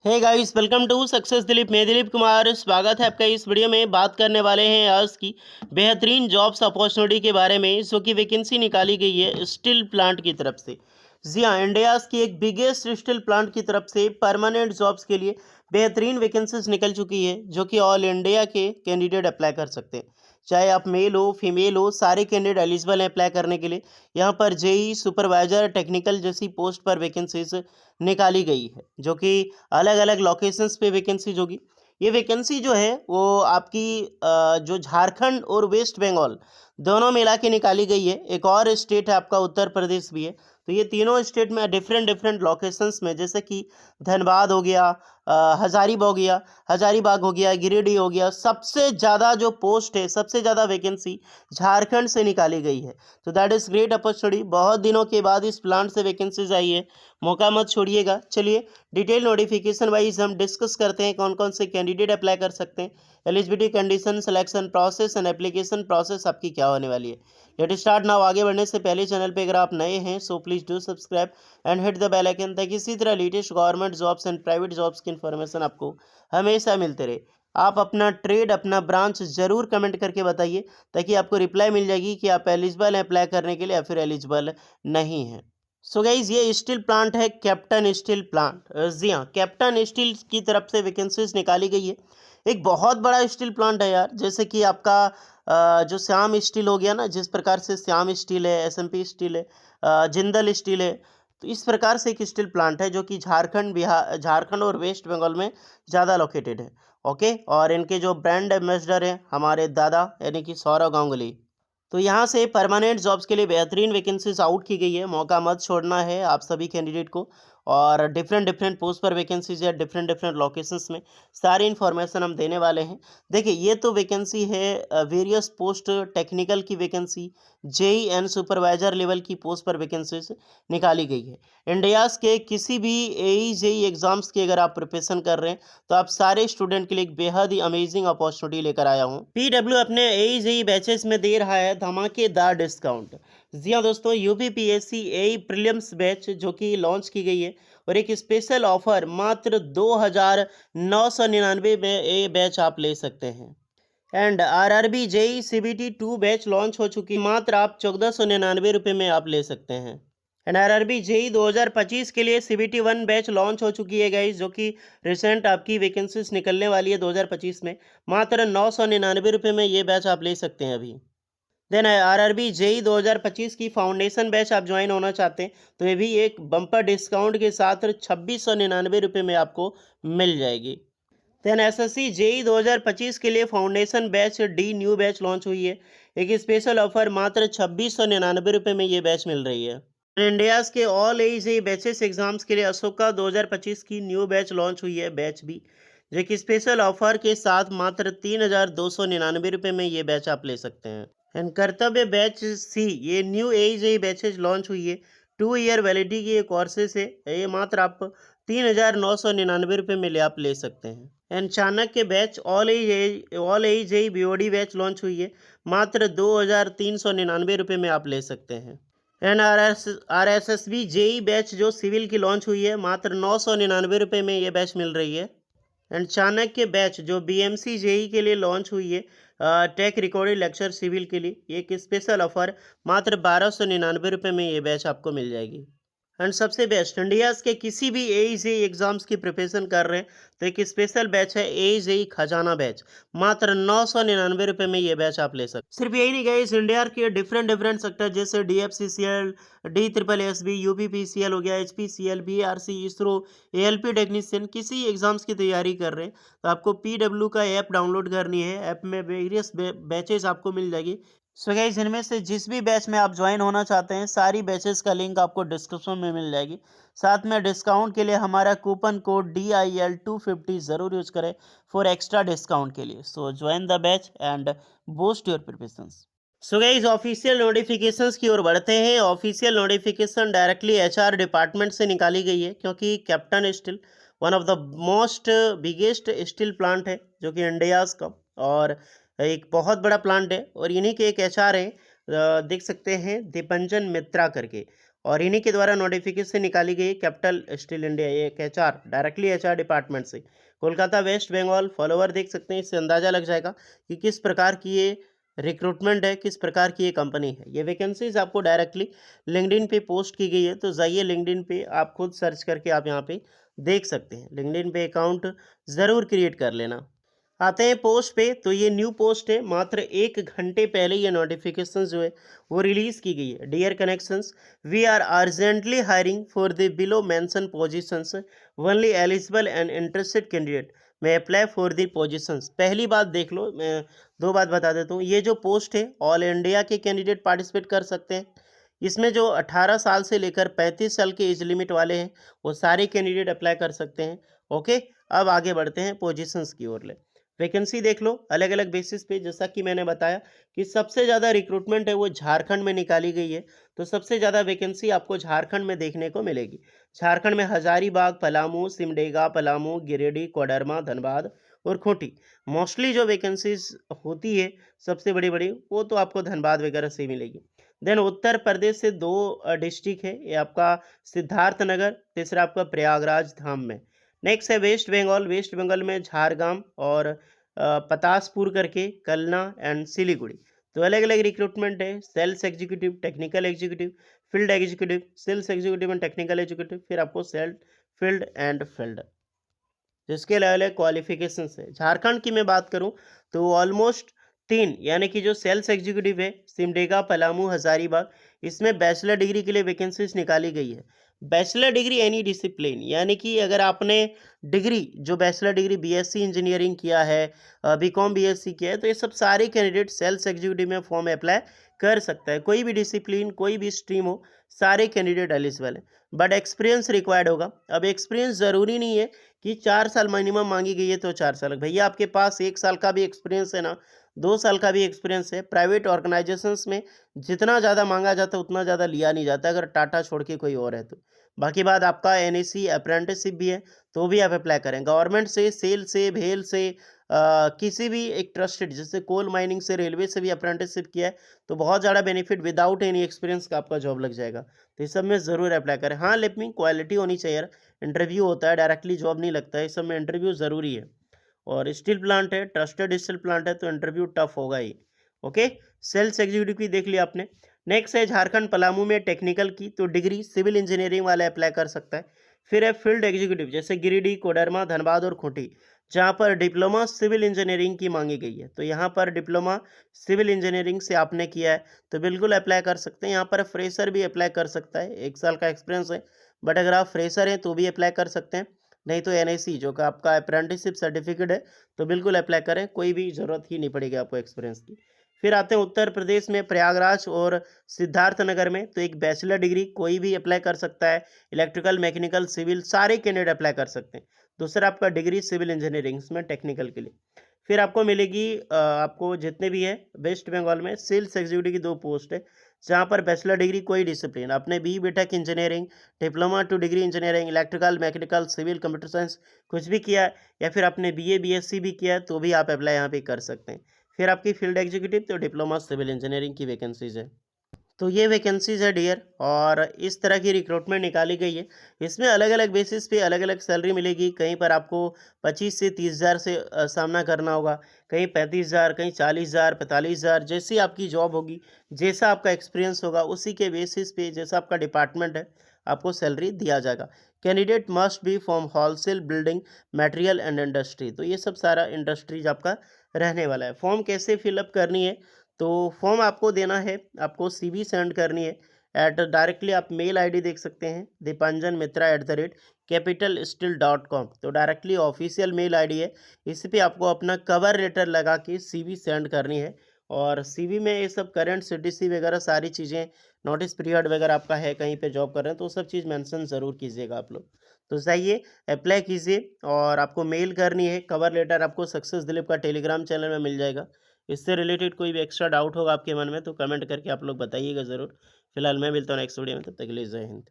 Hey guys, welcome to success Dilip. मैं दिलीप कुमार, स्वागत है आपका। इस वीडियो में बात करने वाले हैं आज की बेहतरीन जॉब्स अपॉर्चुनिटी के बारे में, जो कि वैकेंसी निकाली गई है स्टील प्लांट की तरफ से। जी हाँ, इंडिया की एक बिगेस्ट स्टील प्लांट की तरफ से परमानेंट जॉब्स के लिए बेहतरीन वैकेंसीज निकल चुकी है, जो कि ऑल इंडिया के कैंडिडेट अप्लाई कर सकते हैं। चाहे आप मेल हो फीमेल हो, सारे कैंडिडेट एलिजिबल हैं अप्लाई करने के लिए। यहाँ पर जेई सुपरवाइजर टेक्निकल जैसी पोस्ट पर वैकेंसीज निकाली गई है, जो कि अलग अलग लोकेशंस पे वैकेंसीज होगी। ये वैकेंसी जो है वो आपकी जो झारखंड और वेस्ट बंगाल दोनों मिला के निकाली गई है। एक और स्टेट है आपका उत्तर प्रदेश भी है। तो ये तीनों स्टेट में डिफरेंट डिफरेंट लोकेशंस में, जैसे कि धनबाद हो गया, हजारीबाग हो गया, गिरिडीह हो गया, सबसे ज़्यादा जो पोस्ट है, सबसे ज़्यादा वैकेंसी झारखंड से निकाली गई है। तो दैट इज़ ग्रेट अपॉर्चुनिटी। बहुत दिनों के बाद इस प्लांट से वैकेंसीज आई है, मौका मत छोड़िएगा। चलिए डिटेल नोटिफिकेशन वाइज हम डिस्कस करते हैं कौन कौन से कैंडिडेट अप्लाई कर सकते हैं, eligibility condition, selection process and application process आपकी क्या होने वाली है। Let start now. आगे बढ़ने से पहले चैनल पे अगर आप नए हैं so please do subscribe and hit the bell icon, ताकि इसी तरह latest government jobs and private jobs की इन्फॉर्मेशन आपको हमेशा मिलते रहे। आप अपना ट्रेड, अपना ब्रांच ज़रूर कमेंट करके बताइए, ताकि आपको रिप्लाई मिल जाएगी कि आप एलिजिबल हैं अप्लाई करने के लिए या फिर एलिजिबल नहीं हैं। सो गाइज, ये स्टील प्लांट है कैप्टन स्टील प्लांट। जी हाँ, कैप्टन स्टील की तरफ से वैकेंसीज निकाली गई है। एक बहुत बड़ा स्टील प्लांट है यार। जैसे कि आपका जो श्याम स्टील हो गया ना, जिस प्रकार से श्याम स्टील है, एसएमपी स्टील है, जिंदल स्टील है। तो इस प्रकार से एक स्टील प्लांट है जो कि झारखंड और वेस्ट बंगाल में ज़्यादा लोकेटेड है। ओके, और इनके जो ब्रांड एम्बेसडर हैं हमारे दादा, यानी कि सौरव गांगुली। तो यहाँ से परमानेंट जॉब्स के लिए बेहतरीन वैकेंसीज आउट की गई है। मौका मत छोड़ना है आप सभी कैंडिडेट को। और डिफरेंट डिफरेंट पोस्ट पर वैकेंसीज है डिफरेंट डिफरेंट लोकेशंस में, सारी इन्फॉर्मेशन हम देने वाले हैं। देखिए, ये तो वैकेंसी है वेरियस पोस्ट, टेक्निकल की vacancy, JE and supervisor level की पोस्ट पर वैकेंसीज निकाली गई है। इंडियाज़ के किसी भी एई जेई एग्जाम्स की अगर आप प्रिपरेशन कर रहे हैं, तो आप सारे स्टूडेंट के लिए एक बेहद ही अमेजिंग अपॉर्चुनिटी लेकर आया हूँ। पीडब्ल्यू अपने एई जेई बैचेस में दे रहा है धमाकेदार डिस्काउंट। जी हाँ दोस्तों, यूपीपीएससी एई प्रीलिम्स बैच जो कि लॉन्च की गई है, और एक स्पेशल ऑफर मात्र 2,999 में ये बैच आप ले सकते हैं। And RRB JE CBT 2 batch launch हो चुकी, मात्र आप 1499 में आप ले सकते हैं। एंड आरआरबी जेई 2025 के लिए सीबीटी 1 बैच लॉन्च हो चुकी है गाइज, जो कि रिसेंट आपकी वैकेंसीज निकलने वाली है 2025 में। मात्र 999 में ये बैच आप ले सकते हैं अभी। देन आरआरबी जेई 2025 की फाउंडेशन बैच आप ज्वाइन होना चाहते हैं, तो ये भी एक बम्पर डिस्काउंट के साथ 2699 में आपको मिल जाएगी। देन एसएससी जेई 2025 के लिए foundation batch D new batch launch हुई है। एक स्पेशल ऑफर मात्र 2699 में ये बैच मिल रही है। इंडियाज के ऑल एज ए बैचेस एग्जाम्स के लिए अशोका 2025 की न्यू बैच लॉन्च हुई है, बैच बी, जो कि स्पेशल ऑफर के साथ मात्र 3299 में ये बैच आप ले सकते हैं। एंड कर्तव्य बैच सी, ये न्यू एज ए बैचेज लॉन्च हुई है। 2 ईयर वैलिडिटी की कोर्सेस है, ये मात्र आप 3999 में आप ले सकते हैं। एंड चाणक्य बैच ऑल एज ए बीओडी बैच लॉन्च हुई है, मात्र 2399 में आप ले सकते हैं। And R S S B JE batch जो सिविल की लॉन्च हुई है, मात्र 999 में ये बैच मिल रही है। एंड चाणक्य बैच जो बीएमसी जेई के लिए लॉन्च हुई है, टेक रिकॉर्डेड लेक्चर सिविल के लिए, एक स्पेशल ऑफर मात्र 1299 में ये बैच आपको मिल जाएगी। एंड सबसे बेस्ट, इंडियाज़ के किसी भी एई एग्जाम्स की प्रिपरेशन कर रहे हैं, तो एक स्पेशल बैच है एई खजाना बैच, मात्र 999 में ये बैच आप ले सकते। सिर्फ यही नहीं गए, इस इंडिया के डिफरेंट डिफरेंट सेक्टर जैसे DFCCL, DSSB, UPPCL हो गया, HPCL, BRC, ISRO, ALP technician, किसी एग्जाम्स की तैयारी कर रहे हैं, तो आपको PW का ऐप डाउनलोड करनी है। ऐप में वेरियस बैचेस आपको मिल जाएगी। सो गाइस, इनमें से जिस भी बैच में आप ज्वाइन होना चाहते हैं, सारी बैचेस का लिंक आपको डिस्क्रिप्शन में मिल जाएगी। साथ में डिस्काउंट के लिए हमारा कूपन कोड DIL250 ज़रूर यूज करें फॉर एक्स्ट्रा डिस्काउंट के लिए। सो join the batch and boost your preparations. So guys, official notifications की ओर बढ़ते हैं। Official notification directly HR department से निकाली गई है, क्योंकि captain steel one of the most biggest steel plant है जो कि इंडियाज़ का, और एक बहुत बड़ा प्लांट है। और इन्हीं के एक HR हैं, देख सकते हैं, दीपंजन मित्रा करके। और इन्हीं के द्वारा नोटिफिकेशन निकाली गई कैपिटल स्टील इंडिया, ये एक एचआर, डायरेक्टली एचआर डिपार्टमेंट से। कोलकाता वेस्ट बंगाल फॉलोवर देख सकते हैं, इससे अंदाज़ा लग जाएगा कि किस प्रकार की ये रिक्रूटमेंट है, किस प्रकार की ये कंपनी है। ये वैकेंसीज आपको डायरेक्टली लिंक्डइन पे पोस्ट की गई है, तो जाइए लिंक्डइन पे आप खुद सर्च करके आप यहाँ पे देख सकते हैं। लिंक्डइन पे अकाउंट ज़रूर क्रिएट कर लेना। आते हैं पोस्ट पे, तो ये न्यू पोस्ट है, मात्र 1 घंटे पहले ये नोटिफिकेशन जो है वो रिलीज़ की गई है। Dear connections, we are urgently hiring for the below mention positions, only eligible and interested candidate मैं अप्लाई फॉर द पोजीशंस। पहली बात देख लो, मैं दो बात बता देता हूँ। ये जो पोस्ट है ऑल इंडिया के कैंडिडेट पार्टिसिपेट कर सकते हैं। इसमें जो 18 साल से लेकर 35 साल के एज लिमिट वाले हैं वो सारे कैंडिडेट अप्लाई कर सकते हैं। ओके, अब आगे बढ़ते हैं पोजीशंस की ओर। वैकेंसी देख लो अलग अलग बेसिस पे, जैसा कि मैंने बताया कि सबसे ज़्यादा रिक्रूटमेंट है वो झारखंड में निकाली गई है। तो सबसे ज़्यादा वैकेंसी आपको झारखंड में देखने को मिलेगी। झारखंड में हजारीबाग, पलामू, सिमडेगा, पलामू, गिरिडीह, कोडरमा, धनबाद और खूंटी मोस्टली जो वैकेंसीज होती है सबसे बड़ी बड़ी, वो तो आपको धनबाद वगैरह से ही मिलेगी। देन उत्तर प्रदेश से दो डिस्ट्रिक्ट है, ये आपका सिद्धार्थनगर, तीसरा आपका प्रयागराज धाम में। नेक्स्ट है वेस्ट बंगाल। वेस्ट बंगाल में झारग्राम और पतासपुर करके, कलना एंड सिलीगुड़ी। तो अलग अलग रिक्रूटमेंट है, sales executive, technical executive, field executive, sales executive and technical executive, फिर आपको सेल्फ फील्ड एंड फील्ड, जिसके अलग अलग क्वालिफिकेशन है। झारखंड की मैं बात करूं तो ऑलमोस्ट 3 यानी कि जो सेल्स एग्जीक्यूटिव है सिमडेगा, पलामू, हजारीबाग, इसमें बैचलर डिग्री के लिए वैकेंसीज निकाली गई है। बैचलर डिग्री एनी डिसिप्लिन, यानी कि अगर आपने डिग्री जो बैचलर डिग्री बीएससी इंजीनियरिंग किया है, बीकॉम बीएससी किया है, तो ये सब सारे कैंडिडेट सेल्स एग्जीक्यूटिव में फॉर्म अप्लाई कर सकता है। कोई भी डिसिप्लिन, कोई भी स्ट्रीम हो, सारे कैंडिडेट एलिजिबल है। बट एक्सपीरियंस रिक्वायर्ड होगा। अब एक्सपीरियंस ज़रूरी नहीं है कि 4 साल मिनिमम मांगी गई है तो 4 साल। भैया आपके पास 1 साल का भी एक्सपीरियंस है ना, 2 साल का भी एक्सपीरियंस है, प्राइवेट ऑर्गेनाइजेशंस में जितना ज़्यादा मांगा जाता है उतना ज़्यादा लिया नहीं जाता अगर टाटा छोड़ के कोई और है तो। बाकी बात आपका एनएसी अप्रेंटिसशिप भी है तो भी आप अप्लाई करें। गवर्नमेंट से, सेल से, भेल से, किसी भी एक ट्रस्टेड जैसे कोल माइनिंग से, रेलवे से भी अप्रेंटिसशिप किया है तो बहुत ज़्यादा बेनिफिट विदाउट एनी एक्सपीरियंस का आपका जॉब लग जाएगा। तो इस सब में ज़रूर अप्लाई करें। हाँ, लेकिन क्वालिटी होनी चाहिए यार। इंटरव्यू होता है, डायरेक्टली जॉब नहीं लगता है, इस सब में इंटरव्यू ज़रूरी है। और स्टील प्लांट है, ट्रस्टेड स्टील प्लांट है, तो इंटरव्यू टफ होगा ही। ओके, सेल्स एग्जीक्यूटिव की देख लिया आपने। नेक्स्ट है झारखंड पलामू में टेक्निकल की, तो डिग्री सिविल इंजीनियरिंग वाला अप्लाई कर सकता है। फिर है फील्ड एग्जीक्यूटिव जैसे गिरिडीह, कोडरमा, धनबाद और खूंटी, जहाँ पर डिप्लोमा सिविल इंजीनियरिंग की मांगी गई है। तो यहाँ पर डिप्लोमा सिविल इंजीनियरिंग से आपने किया है तो बिल्कुल अप्लाई कर सकते हैं। यहाँ पर फ्रेशर भी अप्लाई कर सकता है, 1 साल का एक्सपीरियंस है, बट अगर आप फ्रेशर हैं तो भी अप्लाई कर सकते हैं। नहीं तो एनआईसी जो कि आपका अप्रेंटिसशिप सर्टिफिकेट है तो बिल्कुल अप्लाई करें, कोई भी ज़रूरत ही नहीं पड़ेगी आपको एक्सपीरियंस की। फिर आते हैं उत्तर प्रदेश में प्रयागराज और सिद्धार्थनगर में, तो एक बैचलर डिग्री कोई भी अप्लाई कर सकता है। इलेक्ट्रिकल, मैकेनिकल, सिविल सारे कैंडिडेट अप्लाई कर सकते हैं। दूसरा आपका डिग्री सिविल इंजीनियरिंग में टेक्निकल के लिए। फिर आपको मिलेगी आपको जितने भी है वेस्ट बंगाल में सेल्स एग्जीक्यूटिव की 2 पोस्ट है, जहाँ पर बैचलर डिग्री कोई डिसिप्लिन आपने B BTech engineering, diploma to degree engineering, electrical, mechanical, civil, computer science कुछ भी किया है, या फिर आपने बीए बीएससी भी किया है तो भी आप अप्लाई यहाँ पे कर सकते हैं। फिर आपकी फील्ड एग्जीक्यूटिव तो डिप्लोमा सिविल इंजीनियरिंग की वैकेंसीज है। तो ये वैकेंसीज है डियर, और इस तरह की रिक्रूटमेंट निकाली गई है। इसमें अलग अलग बेसिस पे अलग अलग सैलरी मिलेगी। कहीं पर आपको 25 से 30 हज़ार से सामना करना होगा, कहीं 35 हज़ार, कहीं 40 हज़ार, 45 हज़ार। जैसी आपकी जॉब होगी, जैसा आपका एक्सपीरियंस होगा, उसी के बेसिस पे जैसा आपका डिपार्टमेंट है आपको सैलरी दिया जाएगा। Candidate must be from wholesale, building material and industry. तो ये सब सारा इंडस्ट्रीज आपका रहने वाला है। फॉर्म कैसे फिलअप करनी है, तो फॉर्म आपको देना है, आपको सीवी सेंड करनी है एट डायरेक्टली। आप मेल आईडी देख सकते हैं dipanjanmitra@capitalsteel.com। तो डायरेक्टली ऑफिशियल मेल आईडी है, इस पे आपको अपना कवर लेटर लगा के सीवी सेंड करनी है। और सीवी में ये सब करंट सीटीसी वगैरह सारी चीज़ें, नोटिस पीरियड वगैरह आपका है, कहीं पे जॉब कर रहे हैं तो सब चीज़ मेंशन ज़रूर कीजिएगा आप लोग। तो जाइए अप्लाई कीजिए, और आपको मेल करनी है कवर लेटर, आपको सक्सेस दिलीप का टेलीग्राम चैनल में मिल जाएगा। इससे रिलेटेड कोई भी एक्स्ट्रा डाउट होगा आपके मन में तो कमेंट करके आप लोग बताइएगा ज़रूर। फिलहाल मैं मिलता हूँ नेक्स्ट वीडियो में, तब तक के लिए जय हिंद।